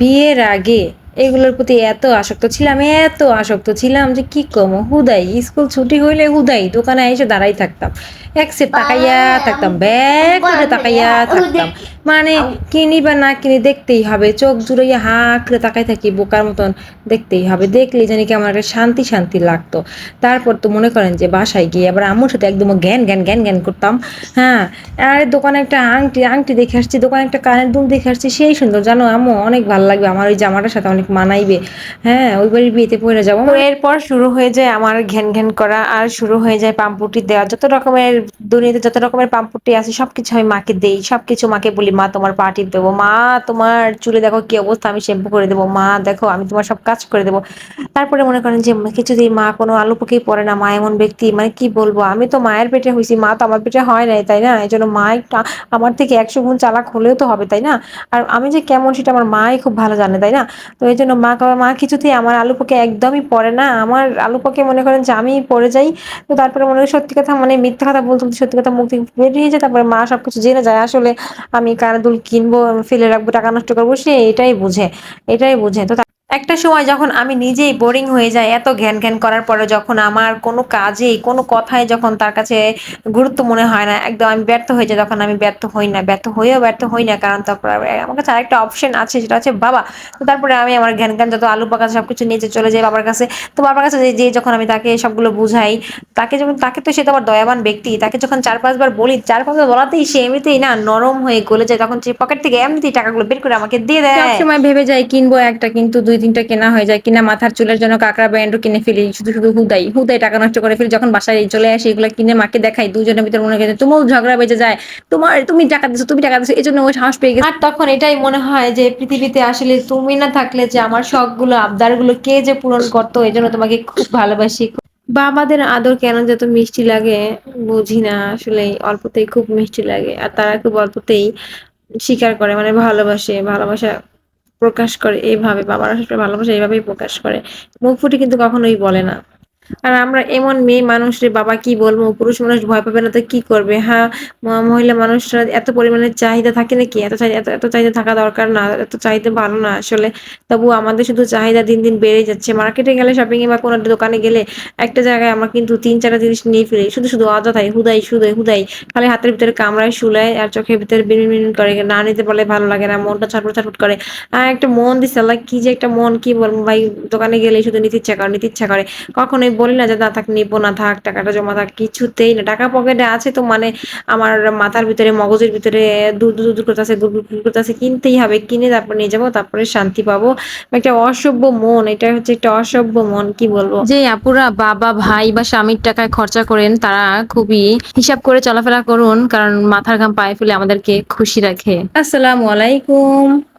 বিয়ের আগে এগুলোর প্রতি এত আসক্ত ছিলাম যে কি কমো, হুদাই স্কুল ছুটি হইলে হুদাই দোকানে এসে দাঁড়াই থাকতাম, এক সেট তাকাইয়া থাকতাম, ব্যাগ করে তাকাইয়া থাকতাম। মানে কিনি বা না কিনি দেখতেই হবে, চোখ জুড়াইয়া হা করে তাকাই থাকি বোকার মতন, দেখতেই হবে, দেখলেই জানি কি আমার একটা শান্তি শান্তি লাগতো। তারপর তো মনে করেন যে বাসায় গিয়ে আবার আম্মুর সাথে একদম জ্ঞান জ্ঞান জ্ঞান জ্ঞান করতাম। হ্যাঁ, আরে দোকানে একটা আংটি আংটি দেখে আসছি, দোকানে একটা কানের দুল দেখে আসছি, সেই সুন্দর জানো আম্মু, অনেক ভালো লাগবে, আমার ওই জামাটার সাথে অনেক মানাইবে। হ্যাঁ, ওই বাড়ির বিয়েতে পরে যাবো। তো এরপর শুরু হয়ে যায় আমার ঘ্যান ঘ্যান করা, আর শুরু হয়ে যায় পাম্পুটি দেওয়া, যত রকমের দুনিয়াতে যত রকমের পাম্পুটি আছে সবকিছু আমি মাকে দেই, সবকিছু মাকে বলি মা তোমার পা টিপ দেবো, মা তোমার চুলে দেখো কি অবস্থা আমি শ্যাম্পু করে দেবো, মা দেখো আমি তোমার সব কাজ করে দেবো। তারপরে মনে করেন যে কিছুতেই মা কোনো আলু পকেই পড়ে না, মা এমন ব্যক্তি, মানে কি বলবো, আমি তো মায়ের পেটে হয়েছি, মা তো আমার পেটে হয় নাই, তাই না? এই জন্য মা একটু আমার থেকে 100 গুণ চালাক হলেও তো হবে, তাই না? আর আমি যে কেমন সেটা আমার মাই খুব ভালো জানে, তাই না? তো এই জন্য মা কিছুতেই আমার আলু পকে একদমই পড়ে না, আমার আলু পকে মনে করেন যে আমি পড়ে যাই। তো তারপরে মনে করেন সত্যি কথা, মানে মিথ্যা কথা বলতে বলতে সত্যি কথা মুখ থেকে বেরিয়ে যায়, তারপরে মা সবকিছু জেনে যায় আসলে আমি কানের দুল কিনবো, ফেলে রাখবো, টাকা নষ্ট করবো, সে এটাই বুঝে তো একটা সময় যখন আমি নিজেই বোরিং হয়ে যাই এত জ্ঞান জ্ঞান করার পরে, যখন আমার কোনো কাজেই কোনো কথাই যখন তার কাছে গুরুত্ব মনে হয় না, একদম আমি ব্যর্থ হয়ে যাই, তখন আমি ব্যর্থ হই না, কারণ তারপর আমার কাছে আরেকটা অপশন আছে, সেটা হচ্ছে বাবা। তো তারপরে আমি আমার জ্ঞান জ্ঞান যত আলু পাকা সবকিছু নিয়ে চলে যাই বাবার কাছে। তো বাবার কাছে যে যখন আমি তাকে সবগুলো বুঝাই, তাকে তো সে তো আমার দয়াবান ব্যক্তি, তাকে যখন 4-5 বার বলি, 4-5 বার বলাতেই সে এমনিতেই না নরম হয়ে গলে যায়, তখন সে পকেট থেকে এমনিতেই টাকাগুলো বের করে আমাকে দিয়ে দেয়। সবসময় ভেবে যাই কিনবো একটা, কিন্তু 2-3টা কেনা হয়ে যায়, কিনা মাথার চুলের জন্য কাঁকড়া ব্যান্ডও কিনে ফেলি, শুধু শুধু হুদাই হুদাই টাকা নষ্ট করে ফেলি। যখন বাসায় চলে আসি এগুলো কিনে মাকে দেখাই, দুজনের ভিতরে মনে করে তুমিও ঝগড়া বেজে যায়, তুমি টাকা দিছো এই জন্য ওই সাহস পেয়ে গেছে। আর তখন এটাই মনে হয় যে পৃথিবীতে আসলে তুমি না থাকলে যে আমার শখগুলো আবদারগুলো কে যে পূরণ করতো, এই জন্য তোমাকে খুব ভালোবাসি। বাবাদের আদর কেন যে এত মিষ্টি লাগে বুঝি না, আসলে অল্পতেই খুব মিষ্টি লাগে, আর তারা খুব অল্পতেই স্বীকার করে, মানে ভালোবাসা প্রকাশ করে এইভাবে, বাবারা আসলে ভালোবাসা এইভাবেই প্রকাশ করে, মুখ ফুটে কিন্তু কখনোই বলে না। আর আমরা এমন মেয়ে মানুষ রে বাবা, কি বলবো, পুরুষ মানুষ ভয় পাবে না তো কি করবে? হ্যাঁ, মহিলা মানুষরা এত পরিমাণে চাহিদা থাকে নাকি? এত চাহিদা থাকা দরকার না, এত চাহিদা ভালো না আসলে। তবু আমাদের শুধু চাহিদা দিন দিন বেড়ে যাচ্ছে। মার্কেটে গেলে, শপিং এ বা কোনো একটা দোকানে গেলে একটা জায়গায় আমরা কিন্তু 3-4টা জিনিস নিয়ে ফেলি, শুধু শুধু অযথাই হুদাই খালি হাতের ভিতরে কামড়ায় শুলায় আর চোখের ভিতরে বিড়বিড় করে, না নিতে পারলে ভালো লাগে না, মনটা ছটফট ছটফট করে। আর একটা মন দিছে আল্লাহ, কি যে একটা মন, কি বলবো ভাই, দোকানে গেলে শুধু নিতে ইচ্ছা করে। কখনোই বলি না যে না থাক, নিবো না, থাক টাকাটা জমা থাক, কিছুতেই না। টাকা পকেটে আছে তো মানে আমার মাথার ভিতরে মগজের ভিতরে দূর করতেছে, গুড় করতেছে, কিনতেই হবে, কিনে তারপর নিয়ে যাবো, তারপরে শান্তি পাবো। একটা অসভ্য মন, এটা হচ্ছে একটা অসভ্য মন, কি বলবো। যে আপুরা বাবা ভাই বা স্বামীর টাকায় খরচা করেন তারা খুবই হিসাব করে চলাফেরা করুন, কারণ মাথার ঘাম পায়ে ফেলে আমাদেরকে খুশি রাখে। আসসালামু আলাইকুম।